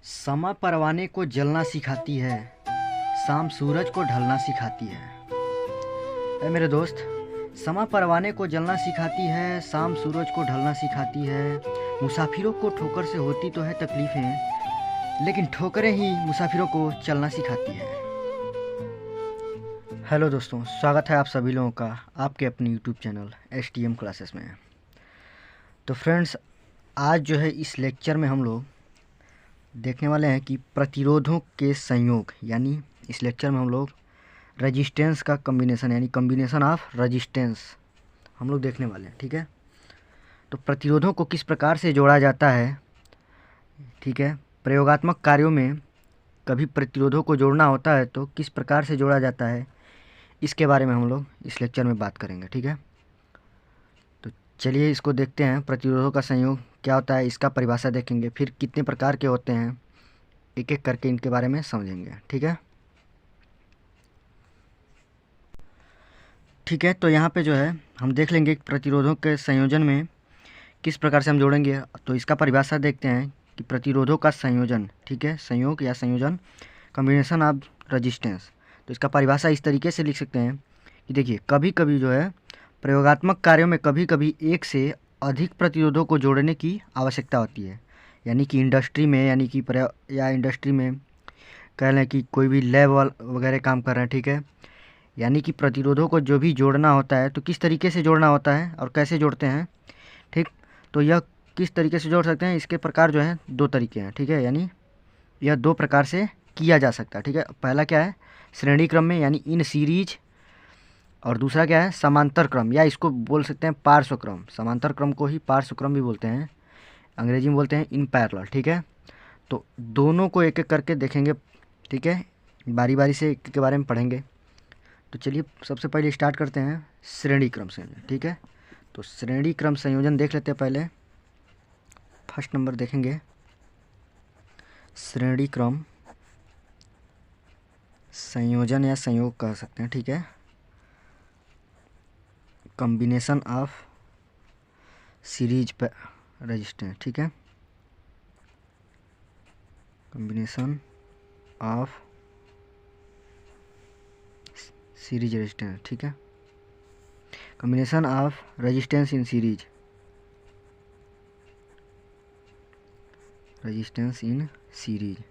समा परवाने को जलना सिखाती है, शाम सूरज को ढलना सिखाती है। मेरे दोस्त, समा परवाने को जलना सिखाती है, शाम सूरज को ढलना सिखाती है। मुसाफिरों को ठोकर से होती तो है तकलीफ़ें, लेकिन ठोकरें ही मुसाफिरों को चलना सिखाती है। हेलो दोस्तों, स्वागत है आप सभी लोगों का आपके अपने यूट्यूब चैनल STM क्लासेस में। तो फ्रेंड्स, आज जो है इस लेक्चर में हम लोग देखने वाले हैं कि प्रतिरोधों के संयोग, यानी इस लेक्चर में हम लोग रेजिस्टेंस का कम्बिनेशन यानी कम्बिनेशन ऑफ रेजिस्टेंस हम लोग देखने वाले हैं। ठीक है, तो प्रतिरोधों को किस प्रकार से जोड़ा जाता है, ठीक है, प्रयोगात्मक कार्यों में कभी प्रतिरोधों को जोड़ना होता है तो किस प्रकार से जोड़ा जाता है, इसके बारे में हम लोग इस लेक्चर में बात करेंगे। ठीक है, तो चलिए इसको देखते हैं। प्रतिरोधों का संयोग क्या होता है, इसका परिभाषा देखेंगे, फिर कितने प्रकार के होते हैं, एक एक करके इनके बारे में समझेंगे। ठीक है, तो यहाँ पे जो है हम देख लेंगे कि प्रतिरोधों के संयोजन में किस प्रकार से हम जोड़ेंगे। तो इसका परिभाषा देखते हैं कि प्रतिरोधों का संयोजन, ठीक है, संयोग या संयोजन, कम्बिनेशन ऑफ रेजिस्टेंस। तो इसका परिभाषा इस तरीके से लिख सकते हैं कि देखिए, कभी कभी जो है प्रयोगात्मक कार्यों में कभी कभी एक से अधिक प्रतिरोधों को जोड़ने की आवश्यकता होती है। यानी कि इंडस्ट्री में, यानी कि या इंडस्ट्री में कह लें कि कोई भी लैब वगैरह काम कर रहे हैं, ठीक है, यानी कि प्रतिरोधों को जो भी जोड़ना होता है तो किस तरीके से जोड़ना होता है और कैसे जोड़ते हैं। ठीक, तो यह किस तरीके से जोड़ सकते हैं, इसके प्रकार जो है दो तरीके हैं। ठीक है, यानी यह दो प्रकार से किया जा सकता है। ठीक है, पहला क्या है, श्रेणी क्रम में यानी इन सीरीज, और दूसरा क्या है, समांतर क्रम, या इसको बोल सकते हैं पार्श्व क्रम। समांतर क्रम को ही पार्श्व क्रम भी बोलते हैं, अंग्रेजी में बोलते हैं इन पैरेलल। ठीक है, तो दोनों को एक एक करके देखेंगे। ठीक है, बारी बारी से एक के बारे में पढ़ेंगे। तो चलिए सबसे पहले स्टार्ट करते हैं श्रेणी क्रम संयोजन। ठीक है, तो श्रेणी क्रम संयोजन देख लेते हैं। पहले फर्स्ट नंबर देखेंगे श्रेणी क्रम संयोजन या संयोग कह सकते हैं। ठीक है, कॉम्बिनेशन ऑफ सीरीज रेजिस्टेंस। ठीक है, कॉम्बिनेशन ऑफ सीरीज रेजिस्टेंस। ठीक है, combination of resistance in series, resistance in series.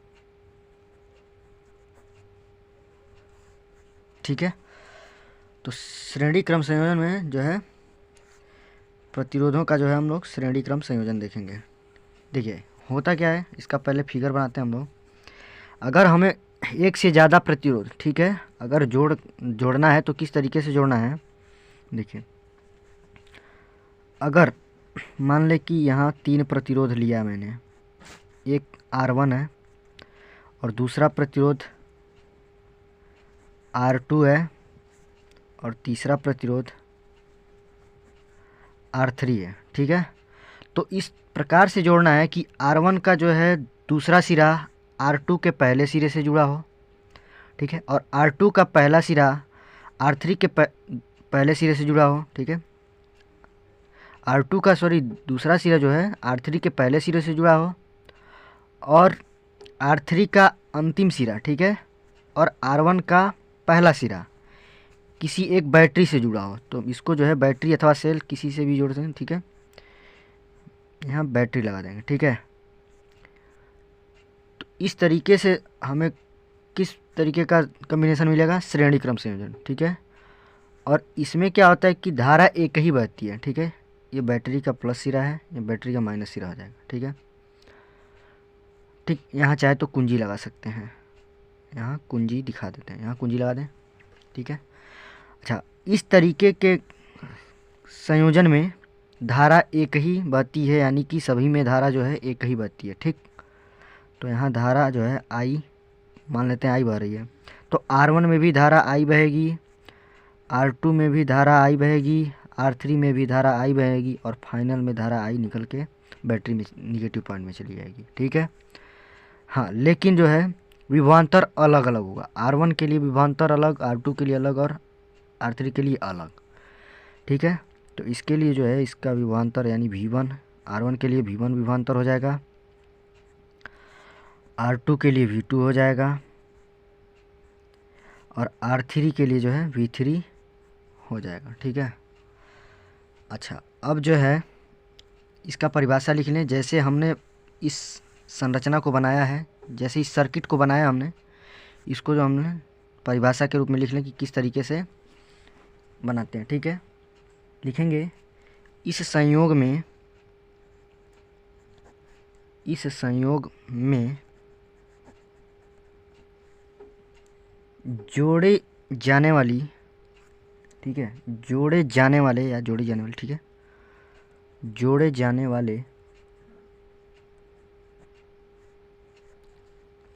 ठीक है, तो श्रेणी क्रम संयोजन में जो है प्रतिरोधों का जो है हम लोग श्रेणी क्रम संयोजन देखेंगे। देखिए होता क्या है, इसका पहले फिगर बनाते हैं हम लोग। अगर हमें एक से ज़्यादा प्रतिरोध, ठीक है, अगर जोड़ना है तो किस तरीके से जोड़ना है। देखिए, अगर मान ले कि यहाँ 3 प्रतिरोध लिया मैंने, एक R1 है और दूसरा प्रतिरोध R2 है और तीसरा प्रतिरोध R3 है। ठीक है, तो इस प्रकार से जोड़ना है कि R1 का जो है दूसरा सिरा R2 के पहले सिरे से जुड़ा हो, ठीक है, और R2 का पहला सिरा R3 के पहले सिरे से जुड़ा हो। ठीक है, R2 का दूसरा सिरा जो है R3 के पहले सिरे से जुड़ा हो, और R3 का अंतिम सिरा, ठीक है, और R1 का पहला सिरा किसी एक बैटरी से जुड़ा हो। तो इसको जो है बैटरी अथवा सेल किसी से भी जोड़ सकते हैं। ठीक है, यहाँ बैटरी लगा देंगे। ठीक है, तो इस तरीके से हमें किस तरीके का कॉम्बिनेशन मिलेगा, श्रेणी क्रम संयोजन। ठीक है, और इसमें क्या होता है कि धारा एक ही बहती है। ठीक है, ये बैटरी का प्लस सिरा है, ये बैटरी का माइनस सिरा हो जाएगा। ठीक है, ठीक, यहाँ चाहे तो कुंजी लगा सकते हैं, यहाँ कुंजी दिखा देते हैं, यहाँ कुंजी लगा दें। ठीक है, अच्छा, इस तरीके के संयोजन में धारा एक ही बहती है, यानी कि सभी में धारा जो है एक ही बहती है। ठीक, तो यहाँ धारा जो है I मान लेते हैं, I बह रही है, तो R1 में भी धारा I बहेगी, R2 में भी धारा I बहेगी, R3 में भी धारा I बहेगी, और फाइनल में धारा I निकल के बैटरी में निगेटिव पॉइंट में चली जाएगी। ठीक है, हाँ, लेकिन जो है विभवांतर अलग अलग होगा। R1 के लिए विभवांतर अलग, R2 के लिए अलग, और R3 के लिए अलग। ठीक है, तो इसके लिए जो है इसका विभवांतर यानी V1, R1 के लिए V1 विभवांतर हो जाएगा, R2 के लिए V2 हो जाएगा और R3 के लिए जो है V3 हो जाएगा। ठीक है। अच्छा, अब जो है इसका परिभाषा लिख लें। जैसे हमने इस संरचना को बनाया है, जैसे इस सर्किट को बनाया हमने, इसको जो हमने परिभाषा के रूप में लिख लें कि किस तरीके से बनाते हैं। ठीक है, लिखेंगे इस संयोग में जोड़े जाने वाली, ठीक है, जोड़े जाने वाले या जोड़ी जाने वाले, ठीक है, जोड़े जाने वाले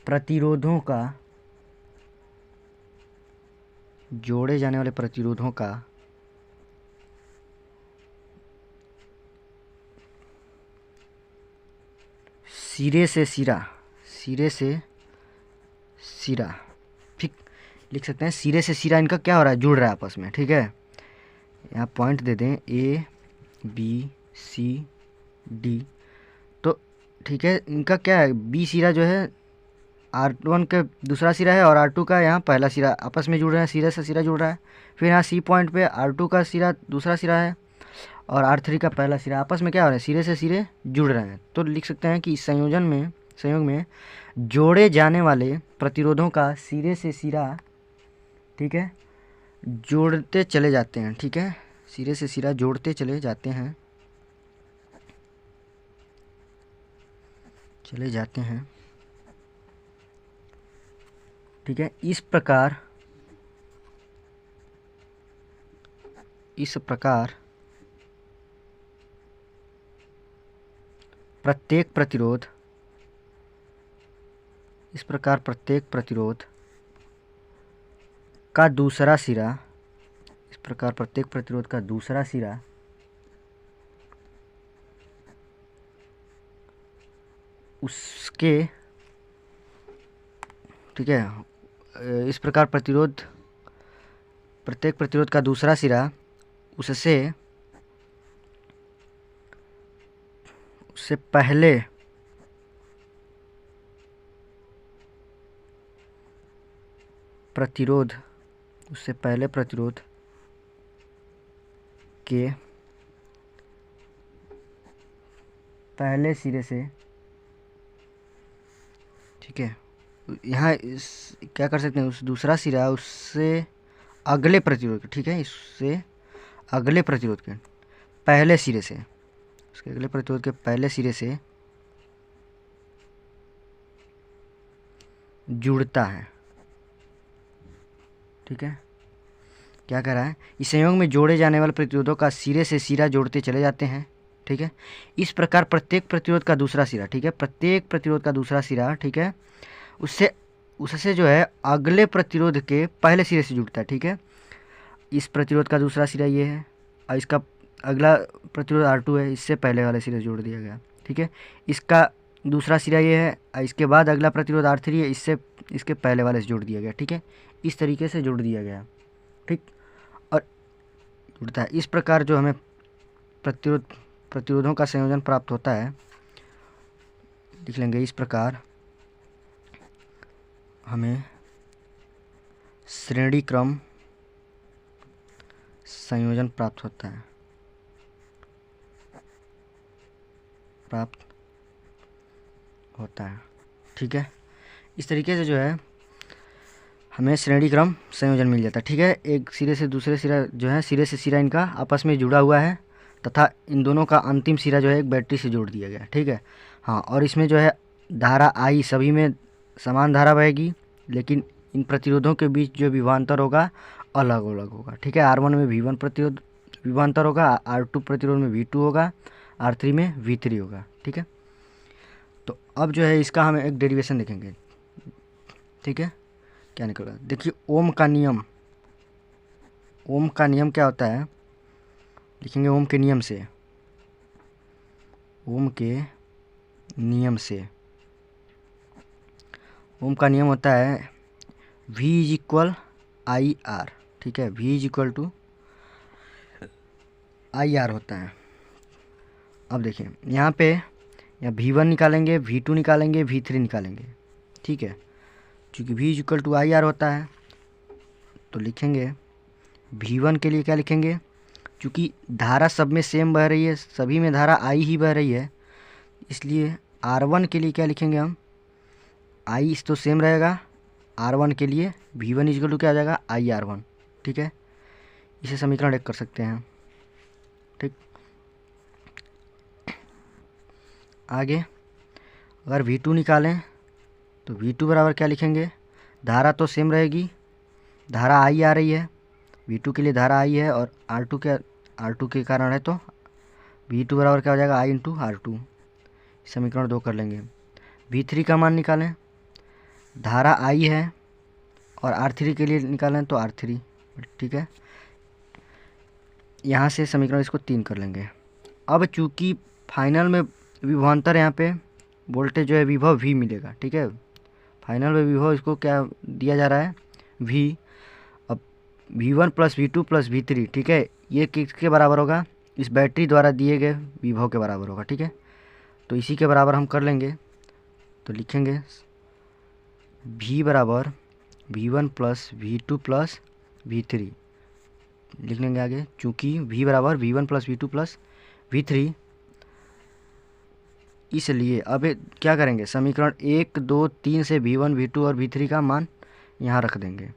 प्रतिरोधों का, जोड़े जाने वाले प्रतिरोधों का सिरे से सिरा, ठीक लिख सकते हैं। सिरे से सिरा इनका क्या हो रहा है, जुड़ रहा है आपस में। ठीक है, यहाँ पॉइंट दे दें ABCD। तो ठीक है, इनका क्या है, B सिरा जो है R1 का दूसरा सिरा है और R2 का यहाँ पहला सिरा, आपस में जुड़ रहे हैं, सिरे से सिरा जुड़ रहा है। फिर यहाँ C पॉइंट पे R2 का सिरा दूसरा सिरा है और R3 का पहला सिरा, आपस में क्या हो रहा है, सिरे से सिरे जुड़ रहे हैं। तो लिख सकते हैं कि इस संयोग में जोड़े जाने वाले प्रतिरोधों का सिरे से सिरा, ठीक है, जोड़ते चले जाते हैं। ठीक है, सिरे से सिरा जोड़ते चले जाते हैं, ठीक है। इस प्रकार प्रत्येक प्रतिरोध का दूसरा सिरा उसके, ठीक है, इस प्रकार प्रत्येक प्रतिरोध का दूसरा सिरा उससे पहले प्रतिरोध के पहले सिरे से, ठीक है, यहाँ इस क्या कर सकते हैं, उस दूसरा सिरा उससे अगले प्रतिरोध के, ठीक है, इससे अगले प्रतिरोध के पहले सिरे से, उसके अगले प्रतिरोध के पहले सिरे से जुड़ता है। ठीक है, क्या कर रहा है, इस संयोग में जोड़े जाने वाले प्रतिरोधों का सिरे से सिरा जोड़ते चले जाते हैं। ठीक है, इस प्रकार प्रत्येक प्रतिरोध का दूसरा सिरा, ठीक है, प्रत्येक प्रतिरोध का दूसरा सिरा, ठीक है, उससे जो है अगले प्रतिरोध के पहले सिरे से जुड़ता है। ठीक है, इस प्रतिरोध का दूसरा सिरा ये है और इसका अगला प्रतिरोध R2 है, इससे पहले वाले सिरे से जोड़ दिया गया। ठीक है, इसका दूसरा सिरा ये है और इसके बाद अगला प्रतिरोध R3 है, इसके पहले वाले से जोड़ दिया गया। ठीक है, इस तरीके से जोड़ दिया गया। ठीक, और जुड़ता है। इस प्रकार जो हमें प्रतिरोधों का संयोजन प्राप्त होता है, लिख लेंगे इस प्रकार हमें श्रेणी क्रम संयोजन प्राप्त होता है। ठीक है, इस तरीके से जो है हमें श्रेणी क्रम संयोजन मिल जाता है। ठीक है, एक सिरे से दूसरे सिरा जो है, सिरे से सिरा इनका आपस में जुड़ा हुआ है तथा इन दोनों का अंतिम सिरा जो है एक बैटरी से जोड़ दिया गया। ठीक है, हाँ, और इसमें जो है धारा I सभी में समान धारा बहेगी, लेकिन इन प्रतिरोधों के बीच जो विभवांतर होगा अलग अलग होगा। ठीक है, R1 में V1 प्रतिरोध विभवांतर होगा, R2 प्रतिरोध में V2 होगा, R3 में V3 होगा। ठीक है, तो अब जो है इसका हम एक डेरिवेशन देखेंगे। ठीक है, क्या निकल रहा है, देखिए ओम का नियम क्या होता है, लिखेंगे ओम के नियम से ओम का नियम होता है V = IR। ठीक है, V = IR होता है। अब देखिए यहाँ पे V1 निकालेंगे, V2 निकालेंगे, V3 निकालेंगे। ठीक है। चूँकि V equal to I R होता है तो लिखेंगे V1 के लिए क्या लिखेंगे, चूँकि धारा सब में सेम बह रही है, सभी में धारा I ही बह रही है, इसलिए R1 के लिए क्या लिखेंगे हम, I इस तो सेम रहेगा, R1 के लिए V1 इक्वल टू क्या आ जाएगा IR1। ठीक है, इसे समीकरण 1 कर सकते हैं। ठीक, आगे अगर V2 निकालें तो V2 बराबर क्या लिखेंगे, धारा तो सेम रहेगी, धारा I आ रही है, V2 के लिए धारा I है और R2 के कारण है, तो V2 बराबर क्या हो जाएगा I इंटू R2। समीकरण 2 कर लेंगे। V3 का मान निकालें, धारा I है और R3 के लिए निकालें तो R3। ठीक है, यहाँ से समीकरण इसको 3 कर लेंगे। अब चूँकि फाइनल में विभवांतर यहाँ पे वोल्टेज जो है विभव V मिलेगा। ठीक है, फाइनल में विभव इसको क्या दिया जा रहा है V। अब V1 plus V2 plus V3, ठीक है, ये किसके बराबर होगा, इस बैटरी द्वारा दिए गए विभव के बराबर होगा। ठीक है, तो इसी के बराबर हम कर लेंगे, तो लिखेंगे V बराबर V1 plus V2 plus V3 लिख लेंगे आगे, चूँकि V बराबर V1 plus V2 plus V3, इसलिए अब क्या करेंगे, समीकरण 1, 2, 3 से V1, V2 और V3 का मान यहाँ रख देंगे।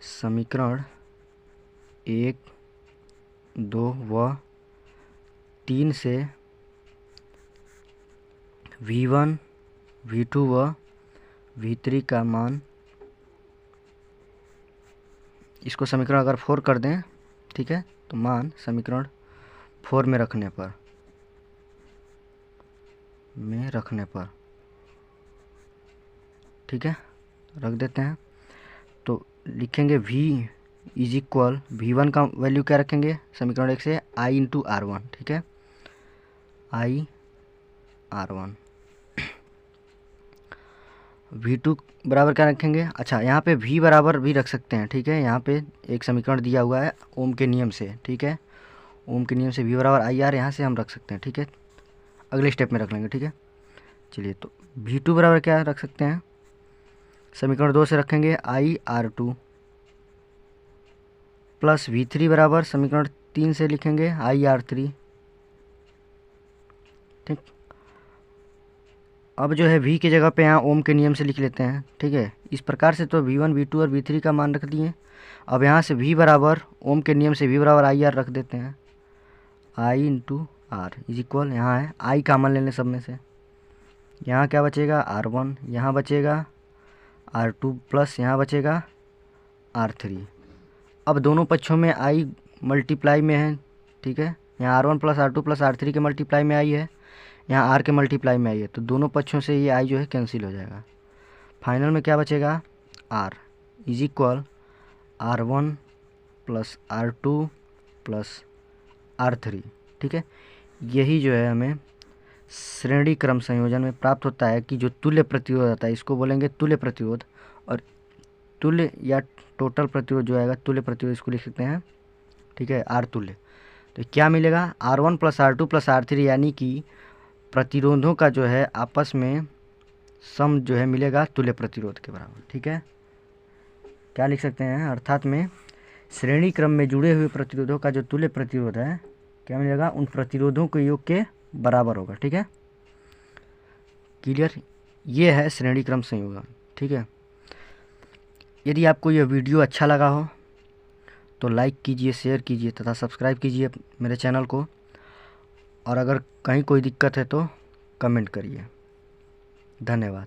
समीकरण 1, 2 व 3 से V1, V2 व V3 का मान, इसको समीकरण अगर 4 कर दें, ठीक है, तो मान समीकरण 4 में रखने पर ठीक है, रख देते हैं। तो लिखेंगे V इज इक्वल, V1 का वैल्यू क्या रखेंगे समीकरण 1 से I इंटू R1। ठीक है, I R1। V2 बराबर क्या रखेंगे, अच्छा यहाँ पे V बराबर भी रख सकते हैं। ठीक है, यहाँ पे एक समीकरण दिया हुआ है ओम के नियम से। ठीक है, ओम के नियम से V बराबर IR यहाँ से हम रख सकते हैं। ठीक है, अगले स्टेप में रख लेंगे। ठीक है, चलिए, तो V2 बराबर क्या रख सकते हैं, समीकरण 2 से रखेंगे IR2 प्लस V3 बराबर समीकरण 3 से लिखेंगे IR3। ठीक, अब जो है V की जगह पे यहाँ ओम के नियम से लिख लेते हैं। ठीक है, इस प्रकार से तो V1, V2 और V3 का मान रख दिए। अब यहाँ से V बराबर ओम के नियम से V बराबर IR रख देते हैं, I into R is equal, यहाँ है I कॉमन ले लें सब में से, यहाँ क्या बचेगा R1, यहाँ बचेगा R2 प्लस यहाँ बचेगा R3। अब दोनों पक्षों में I मल्टीप्लाई में है। ठीक है, यहाँ R1 plus R2 plus R3 के मल्टीप्लाई में I है, यहाँ R के मल्टीप्लाई में I है, तो दोनों पक्षों से ये I जो है कैंसिल हो जाएगा। फाइनल में क्या बचेगा, R is equal R1 plus R2 plus R3। ठीक है, यही जो है हमें श्रेणी क्रम संयोजन में प्राप्त होता है कि जो तुल्य प्रतिरोध आता है, इसको बोलेंगे तुल्य प्रतिरोध, और तुल्य या टोटल प्रतिरोध जो आएगा तुल्य प्रतिरोध इसको लिख सकते हैं। ठीक है, आर तुल्य, तो क्या मिलेगा R1 plus R2 plus R3, यानी कि प्रतिरोधों का जो है आपस में सम जो है मिलेगा तुल्य प्रतिरोध के बराबर। ठीक है, क्या लिख सकते हैं, अर्थात में श्रेणी क्रम में जुड़े हुए प्रतिरोधों का जो तुल्य प्रतिरोध है क्या मिलेगा, उन प्रतिरोधों के योग के बराबर होगा। ठीक है, क्लियर, ये है श्रेणी क्रम संयोजन। ठीक है, यदि आपको यह वीडियो अच्छा लगा हो तो लाइक कीजिए, शेयर कीजिए तथा सब्सक्राइब कीजिए मेरे चैनल को, और अगर कहीं कोई दिक्कत है तो कमेंट करिए। धन्यवाद।